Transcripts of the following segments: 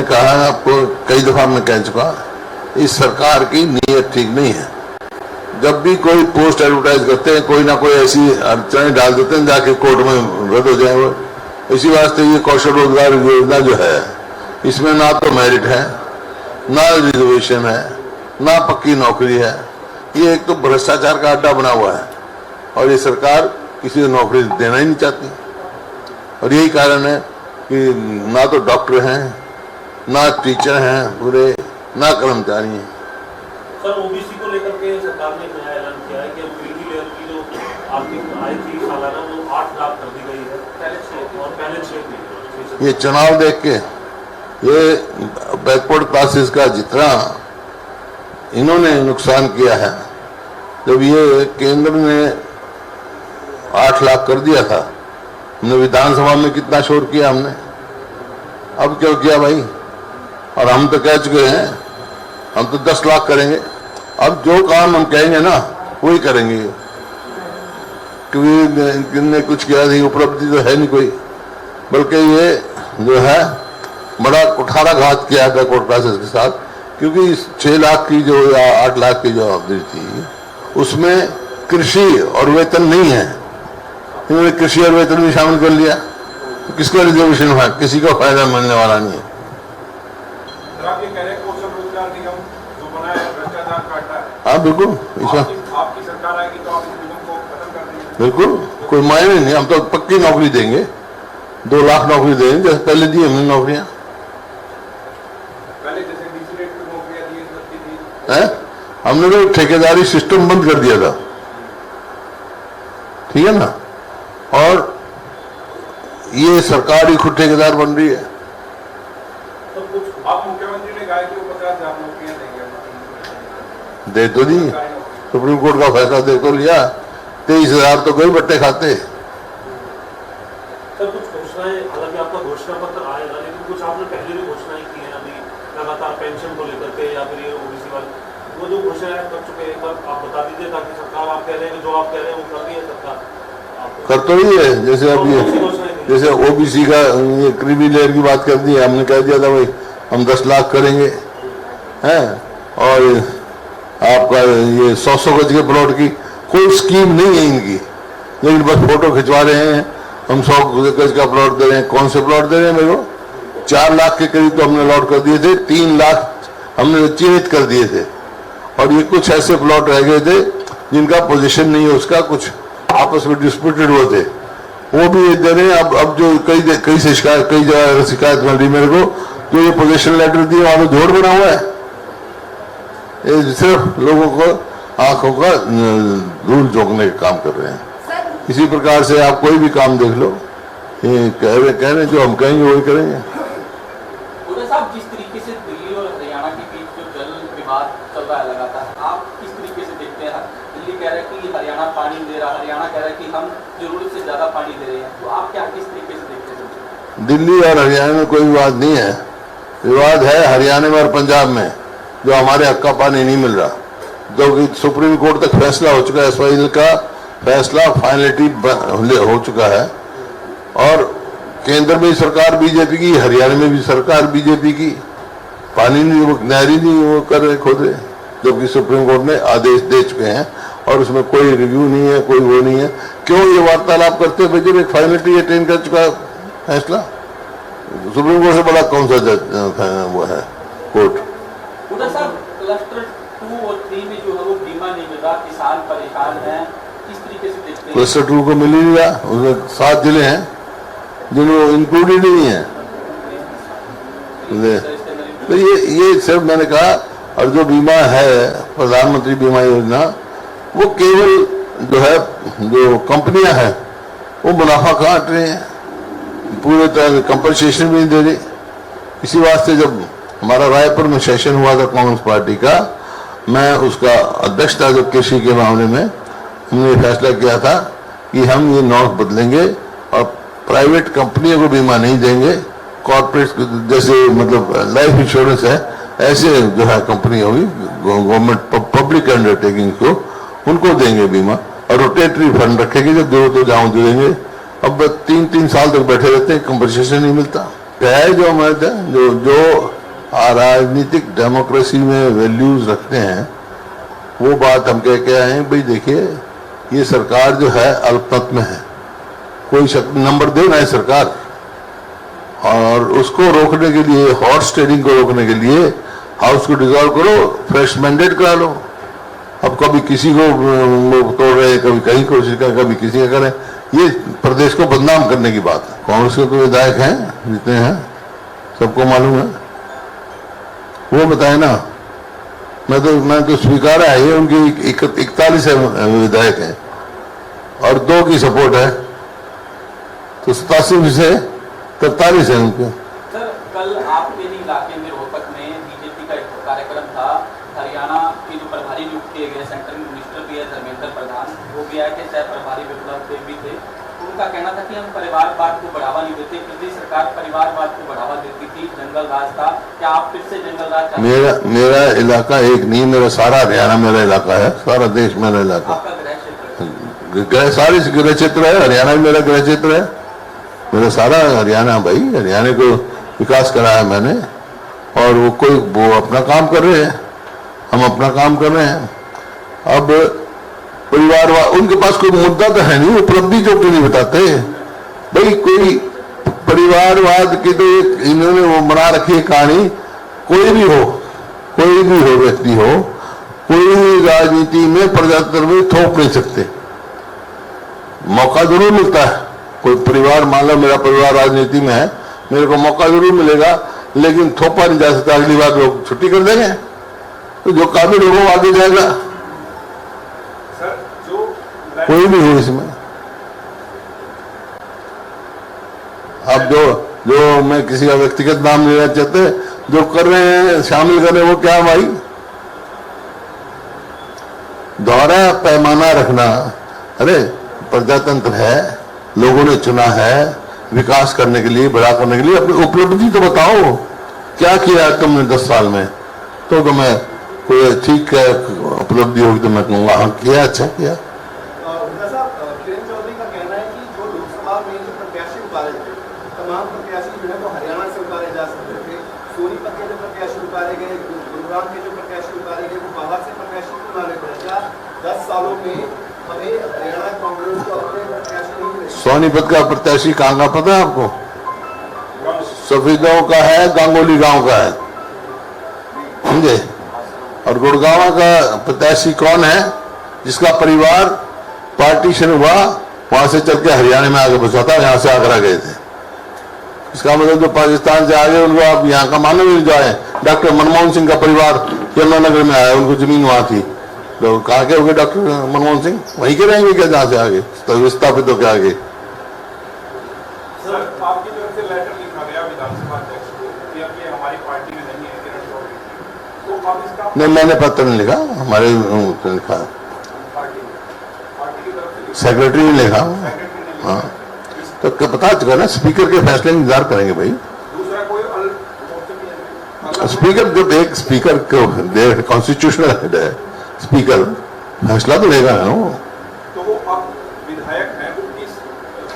मैंने कहा आपको कई दफा मैं कह चुका, इस सरकार की नीयत ठीक नहीं है। जब भी कोई पोस्ट एडवर्टाइज करते हैं कोई ना कोई ऐसी अड़चनें डाल देते हैं जाके कोर्ट में रद्द हो जाए वो। इसी वास्ते ये कौशल रोजगार योजना जो है इसमें ना तो मेरिट है, ना रिजर्वेशन है, ना पक्की नौकरी है। ये एक तो भ्रष्टाचार का अड्डा बना हुआ है और ये सरकार किसी को नौकरी देना ही नहीं चाहती। और यही कारण है कि ना तो डॉक्टर हैं, ना टीचर हैं पूरे, ना कर्मचारी हैं। सर, ओबीसी को लेकर के सरकार ने नया ऐलान किया है कि क्रीमी लेयर की जो आर्थिक आय थी सालाना वो 8 लाख कर दी गई है पहले 6 महीने। ये चुनाव देख के ये बैकवर्ड क्लासेस का जितना इन्होंने नुकसान किया है, जब ये केंद्र ने 8 लाख कर दिया था, हमने विधानसभा में कितना शोर किया हमने, अब क्यों किया भाई? और हम तो कह चुके हैं हम तो 10 लाख करेंगे। अब जो काम हम कहेंगे ना वही करेंगे, क्योंकि इनने कुछ किया नहीं, उपलब्धि तो है नहीं कोई, बल्कि ये जो है बड़ा कुठाराघात किया बैकवर्ड क्लासेस के साथ। क्योंकि 6 लाख की जो या 8 लाख की जो अवधि थी उसमें कृषि और वेतन नहीं है, इन्होंने कृषि और वेतन भी शामिल कर लिया। तो किसका रिजर्वेशन हुआ? किसी को फायदा मिलने वाला नहीं है। हाँ बिल्कुल, आपकी सरकार आएगी तो आप इस निगम को खत्म कर देंगे? बिल्कुल, कोई मायने नहीं, हम तो पक्की नौकरी देंगे, 2 लाख नौकरी देंगे जैसे पहले दी हमने नौकरियां। पहले जैसे डीसी रेट पे नौकरियां दी थी, हमने तो ठेकेदारी सिस्टम बंद कर दिया था, ठीक है ना। और ये सरकार ही खुद ठेकेदार बन रही है। तो कुछ आप मुख्यमंत्री ने कहा कि वो 50,000 नौकरियां देंगे, दे तो दी, सुप्रीम कोर्ट का फैसला दे तो लिया, 23,000 तो कोई बट्टे खाते। सर, कुछ घोषणाएं, हालांकि आपका घोषणा पत्र आएगा, लेकिन कुछ आपने पहले भी घोषणाएं की हैं अभी लगातार पेंशन को लेकर के या फिर ये ओबीसी वाले, वो जो घोषणाएं कर चुके हैं, एक बार आप बता दीजिए ताकि सरकार, आप कह रहे हैं कि जो आप कह रहे हैं वो कर रही है सरकार, कर तो रही है। जैसे अब ये जैसे ओबीसी का ये क्रीमी लेयर की बात कर दी है, हमने कह दिया था भाई हम 10 लाख करेंगे हैं, और आपका ये 100 गज के प्लॉट की कोई स्कीम नहीं है इनकी, लेकिन बस फोटो खिंचवा रहे हैं हम 100 गज का प्लॉट दे रहे हैं। कौन से प्लॉट दे रहे हैं मेरे को? 4 लाख के करीब तो हमने अलॉट कर दिए थे, 3 लाख हमने चिन्हित कर दिए थे, और ये कुछ ऐसे प्लॉट रह गए थे जिनका पोजीशन नहीं है, उसका कुछ आपस में डिस्प्यूटेड हुए थे, वो भी ये दे रहे हैं। अब जो कई जगह शिकायत मिल रही मेरे को, जो ये पोजीशन लेटर दिए वहां तो झोड़ बना हुआ है। ये सिर्फ लोगों को आंखों का धूल झोंकने का काम कर रहे हैं। इसी प्रकार से आप कोई भी काम देख लो, ये कह रहे जो हम कहेंगे वही करेंगे। साहब, जिस तरीके से दिल्ली और हरियाणा के बीच जो जल विवाद चल रहा है लगातार, आप किस तरीके से देखते हैं? दिल्ली कह रहा है कि हरियाणा पानी दे रहा, हरियाणा कह रहा है कि हम जरूरत से ज्यादा पानी दे रहे हैं, तो आप क्या किस तरीके से देखते हैं? दिल्ली और हरियाणा में कोई विवाद नहीं है, विवाद है हरियाणा में और पंजाब में, जो हमारे हक का पानी नहीं मिल रहा, जो कि सुप्रीम कोर्ट तक फैसला हो चुका है, एसवाईएल का फैसला फाइनलिटी हो चुका है, और केंद्र में सरकार बीजेपी की, हरियाणा में भी सरकार बीजेपी की, पानी नहीं, वो नहरी नहीं वो कर रहे खोद रहे, जबकि सुप्रीम कोर्ट ने आदेश दे चुके हैं और उसमें कोई रिव्यू नहीं है, कोई वो नहीं है। क्यों ये वार्तालाप करते हैं? जब एक फाइनलिटी अटेन कर चुका है फैसला, सुप्रीम कोर्ट से बड़ा कौन सा वो है कोर्ट? क्लस्टर 2 और 3 में जो है वो बीमा नहीं मिल रहा, किसान परेशान हैं, किस तरीके से देखते हैं? क्लस्टर 2 को मिल ही नहीं रहा, उसमें 7 जिले हैं जिनको इंक्लूडेड नहीं है। तो ये सिर्फ मैंने कहा, और जो बीमा है प्रधानमंत्री बीमा योजना, वो केवल जो है जो कंपनियां हैं वो मुनाफा काट रहे हैं, पूरे तरह कंपनसेशन भी नहीं दे रही। इसी वास्ते जब हमारा रायपुर में सेशन हुआ था कांग्रेस पार्टी का, मैं उसका अध्यक्ष था, जब कृषि के मामले में हमने फैसला किया था कि हम ये नॉर्म बदलेंगे और प्राइवेट कंपनियों को बीमा नहीं देंगे, कॉर्पोरेट जैसे मतलब लाइफ इंश्योरेंस है ऐसे जो है कंपनी होगी, गवर्नमेंट पब्लिक अंडरटेकिंग को उनको देंगे बीमा, और रोटेटरी फंड रखेंगे, जब जरूरत हो जाऊं दे देंगे। अब 3-3 साल तक बैठे रहते हैं, कंपनसेशन नहीं मिलता। है जो हमारे जो राजनीतिक डेमोक्रेसी में वैल्यूज रखते हैं, वो बात हम कह के आए हैं। भाई देखिए, ये सरकार जो है अल्पमत में है, कोई नंबर दे ना है सरकार, और उसको रोकने के लिए, हॉर्स ट्रेडिंग को रोकने के लिए हाउस को डिसॉल्व करो, फ्रेश मैंडेट करा लो। अब कभी किसी को तोड़ रहे, कभी कहीं कोशिश करें, कभी किसी का करें, ये प्रदेश को बदनाम करने की बात है। कांग्रेस के तो विधायक हैं जितने हैं, सबको मालूम है, वो बताए ना। मैं तो स्वीकार है, ये उनकी 41 विधायक हैं और 2 की सपोर्ट है, तो 87 में से 43 है उनके। सर, कल आपके इलाके में रोहतक में बीजेपी का एक कार्यक्रम था। हरियाणा के जो प्रभारी नियुक्त किए गए सेंट्रल मिनिस्टर भी है धर्मेंद्र प्रधान, वो भी आए थे, सह प्रभारी विप्लव देव भी थे। उनका कहना था कि हम परिवारवाद को बढ़ावा नहीं देते, प्रदेश सरकार परिवारवाद को बढ़ावा देती थी, जंगल राज था। क्या आप फिर से जंगल राज? मेरा इलाका एक नहीं, मेरा सारा हरियाणा मेरा इलाका है, सारा देश मेरा इलाका। आपका गृह क्षेत्र? सारी गृह क्षेत्र है, हरियाणा भी मेरा गृह क्षेत्र है, मेरा सारा हरियाणा। भाई हरियाणा को विकास कराया मैंने, और वो अपना काम कर रहे हैं, हम अपना काम कर रहे हैं। अब परिवारवाद, उनके पास कोई मुद्दा तो है नहीं, उपलब्धि जो क्यों नहीं बताते भाई? कोई परिवारवाद की तो इन्होंने वो बना रखी है कहानी। कोई भी हो व्यक्ति हो, कोई राजनीति में प्रजातंत्र में थोप नहीं सकते, मौका जरूर मिलता है। कोई परिवार, मान लो मेरा परिवार राजनीति में है, मेरे को मौका जरूर मिलेगा, लेकिन थोपा नहीं जा सकता। अगली बार लोग छुट्टी कर देंगे, तो जो काबिल हो वो आगे जाएगा। सर, जो कोई भी हो इसमें। अब जो मैं किसी का व्यक्तिगत नाम लेना चाहते, जो कर रहे हैं, शामिल कर रहे हैं, वो क्या भाई? दोहरा पैमाना रखना। अरे प्रजातंत्र है, लोगों ने चुना है विकास करने के लिए, बड़ा करने के लिए। अपनी उपलब्धि तो बताओ, क्या किया है तुमने 10 साल में? तो मैं कोई ठीक है उपलब्धि होगी तो मैं कहूँगा हाँ किया, अच्छा किया। किरण चौधरी का कहना है कि जो लोकसभा में जो प्रत्याशी उतारे थे, तमाम प्रत्याशी जो है वो हरियाणा से उतारे जा सकते थे। सोनीपत के जो प्रत्याशी उतारे गए, गुरुग्राम के जो प्रत्याशी उतारे गए, वो बाहर से प्रत्याशी क्यों लाने पड़े? क्या 10 सालों में हमें हरियाणा कांग्रेस को अपने प्रत्याशी नहीं मिले? सोनीपत का प्रत्याशी कहाँ का पता है आपको? सफेदों का है, गांगोली गांव का है, समझे? और गुड़गांव का प्रत्याशी कौन है? जिसका परिवार पार्टीशन हुआ, वहां से चल के हरियाणा में आगे बसा था, यहाँ से आगरा गए थे। इसका मतलब जो पाकिस्तान से आगे, उनको आप यहाँ का मानो नहीं जाए। डॉक्टर मनमोहन सिंह का परिवार यमुनानगर में आया, उनको जमीन वहां थी, तो कहाँ के हो गए डॉक्टर मनमोहन सिंह? वहीं के रहेंगे क्या जहाँ से आगे विस्थापित हो के आगे? सर, आपकी तरफ से लेटर लिखा गया विधानसभा अध्यक्ष को कि अब ये हमारी पार्टी में नहीं है किरण चौधरी, तो अब इसका? नहीं, मैंने पत्र नहीं लिखा, हमारे लिखा, पार्टी की तरफ से सेक्रेटरी ने लिखा। हाँ, तो पता चुका ना, स्पीकर के फैसले इंतजार करेंगे भाई। दूसरा कोई स्पीकर, जब एक स्पीकर को कॉन्स्टिट्यूशनल हेड है, स्पीकर फैसला तो लेगा ना वो। तो वो अब विधायक हैं, वो किस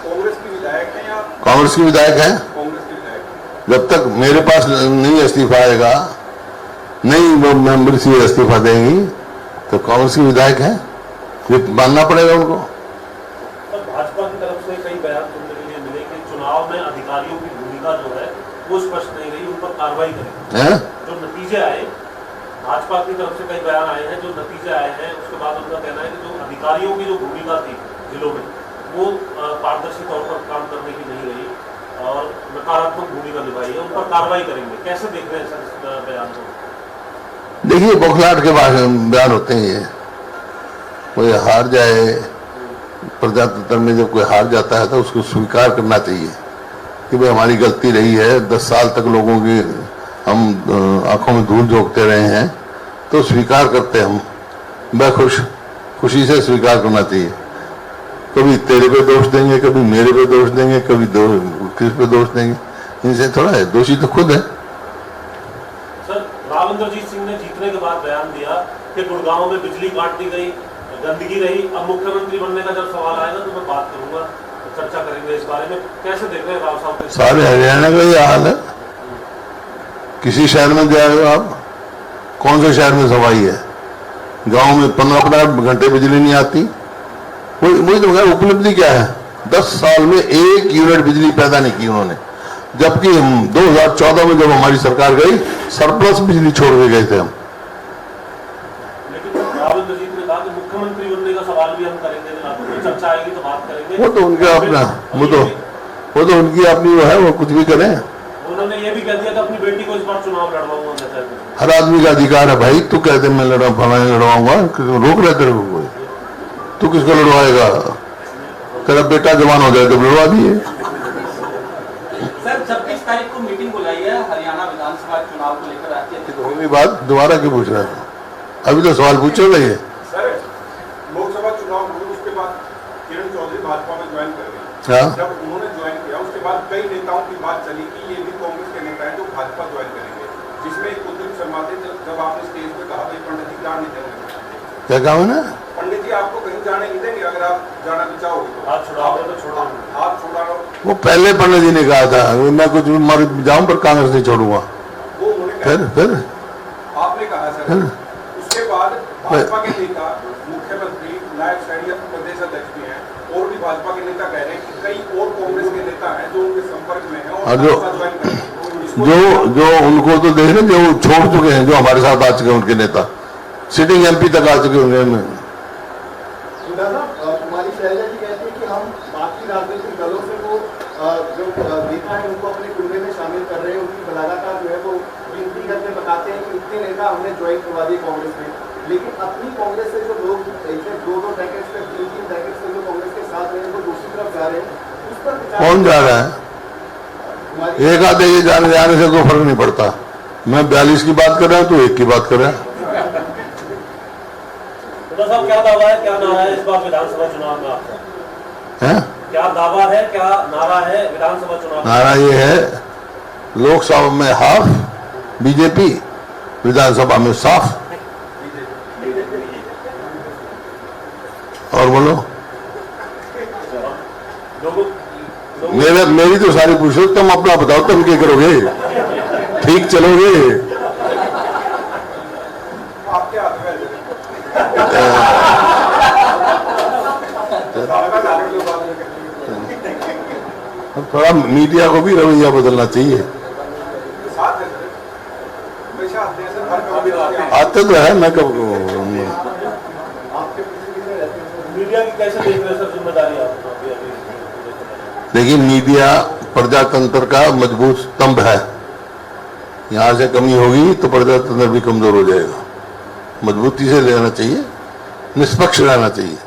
कांग्रेस की विधायक हैं या कांग्रेस की विधायक है? कांग्रेस की विधायक। जब तक मेरे पास नहीं इस्तीफा आएगा, नहीं वो मेंबर से इस्तीफा देंगी, तो कांग्रेस की विधायक है, ये मानना पड़ेगा उनको। भाजपा की तरफ से कई बयान सुनने के लिए मिले कि चुनाव में अधिकारियों की भूमिका जो है वो स्पष्ट नहीं रही, उन पर कार्रवाई करें। जो नतीजे आए, भाजपा की तरफ से कई बयान आए हैं, जो नतीजे आए हैं उसके बाद उनका कहना है कि जो अधिकारियों की जो भूमिका थी जिलों में, वो पारदर्शी तौर पर काम करने की नहीं रही और नकारात्मक भूमिका निभाई है, उन पर कार्रवाई करेंगे। कैसे देख रहे हैं सर इस बयान को? देखिए, बौखलाहट के बयान होते हैं ये। कोई हार जाए, प्रजातंत्र में जब कोई हार जाता है तो उसको स्वीकार करना चाहिए कि भाई हमारी गलती रही है, 10 साल तक लोगों की हम आंखों में धूल झोंकते रहे हैं, तो स्वीकार करते हम खुशी से स्वीकार करना चाहिए। कभी तेरे पे दोष देंगे, कभी मेरे पे दोष देंगे, कभी किस पे दोष देंगे, इनसे थोड़ा है, दोषी तो खुद है। सर, राव इंद्रजीत सिंह ने जीतने के बाद बयान दिया कि गुड़गांव में बिजली काट दी गई, गंदगी रही, अब मुख्यमंत्री बनने का जब सवाल आएगा तो मैं बात करूंगा। चर्चा करेंगे इस बारे में। कैसे देख रहे हैं राव साहब? सारे हरियाणा का ये हाल है। किसी शहर में जाए आप, कौन से शहर में सफाई है? गांव में 15-15 घंटे बिजली नहीं आती। वही तो है, उपलब्धि क्या है? 10 साल में 1 यूनिट बिजली पैदा नहीं की उन्होंने, जबकि 2014 में जब हमारी सरकार गई सरप्लस बिजली छोड़ के गए थे हम। लेकिन राहुल जी ने कहा कि मुख्यमंत्री बनने का सवाल भी हम करेंगे, चर्चा आएगी तो बात करेंगे। वो तो उनका अपना, वो तो उनकी अपनी वो है, वो कुछ भी करें। उन्होंने ये भी कह दिया कि अपनी बेटी को इस बार चुनाव लड़वाऊंगा। हर आदमी का अधिकार है भाई। तू कहते मैं लड़वाऊंगा, रोक रहे तेरे को कोई? तू किसको लड़वाएगा? तेरा बेटा जवान हो जाए तो लड़वा दिए। सर 26 तारीख को मीटिंग बुलाई है हरियाणा विधानसभा चुनाव को लेकर, राज्य होगी बात, दोबारा क्यों पूछ रहा था? अभी तो सवाल पूछोगे ये। सर लोकसभा चुनाव हुए उसके बाद किरण चौधरी भाजपा में ज्वाइन कर गई। हाँ। जब उन्होंने ज्वाइन किया उसके बाद कई नेताओं की बात चली कि ये भी कांग्रेस के नेता हैं जो भाजपा ज्वाइन करेंगे, जिसमें कुलदीप शर्मा थे। जब आपने स्टेज पे कहा भाई पंडित जी जाने नहीं देंगे, क्या कहा मैंने? पंडित जी आपको कहीं जाने नहीं देंगे, अगर आप जाना भी चाहोगे तो हाथ छुड़ाओगे तो छोड़ो। हाथ छुड़ा लो। वो पहले पंडित जी ने कहा था मैं कुछ मर जाऊं पर कांग्रेस नहीं छोड़ूंगा। वो उन्होंने कहा, फिर आपने कहा सर। उसके बाद भाजपा के नेता, मुख्यमंत्री, नायब सैनिक प्रदेश अध्यक्ष भी हैं और भी भाजपा के नेता कह रहे हैं कि कई और कांग्रेस के नेता हैं जो उनके संपर्क में हैं और भाजपा ज्वाइन करेंगे। जो उनको तो देख रहे, जो छोड़ चुके हैं, जो हमारे साथ आ चुके हैं उनके नेता, सिटिंग एमपी तक आ चुके होंगे। कुमारी शैलजा जी कहते हैं कि हम बाकी राजनीतिक दलों से वो जो नेता है उनको अपने कुंबे में शामिल कर रहे हैं, उनकी लगातार जो है वो गिनती करके बताते हैं कि इतने नेता हमने ज्वाइन करवा दिए कांग्रेस में, लेकिन अपनी कांग्रेस से जो लोग 2-2 डेकेड्स से 3-3 डेकेड्स से जो कांग्रेस के साथ रहे हैं वो दूसरी तरफ जा रहे हैं, उस पर कौन जा रहा है? एक आधे के जाने से कोई फर्क नहीं पड़ता। मैं 42 की बात कर रहा हूँ, तू 1 की बात कर रहा है। तो साहब क्या दावा है, क्या नारा है इस बार विधानसभा चुनाव में आपका? हैं? क्या दावा है, क्या नारा है विधानसभा चुनाव? नारा ये है, लोकसभा में हाफ बीजेपी, विधानसभा में साफ। और बोलो। मेरी तो सारी पूछो, तुम अपना बताओ, तुम क्या करोगे? ठीक चलोगे? आपके हाथ में थोड़ा मीडिया को भी रवैया बदलना चाहिए। साथ है सर, हमेशा आते हैं सर, हर काम में आते तो है, मैं कब मीडिया की कैसे देख रहे हैं सर जिम्मेदारी आप? देखिए, मीडिया प्रजातंत्र का मजबूत स्तंभ है। यहां से कमी होगी तो प्रजातंत्र भी कमजोर हो जाएगा। मजबूती से लेना चाहिए, निष्पक्ष रहना चाहिए।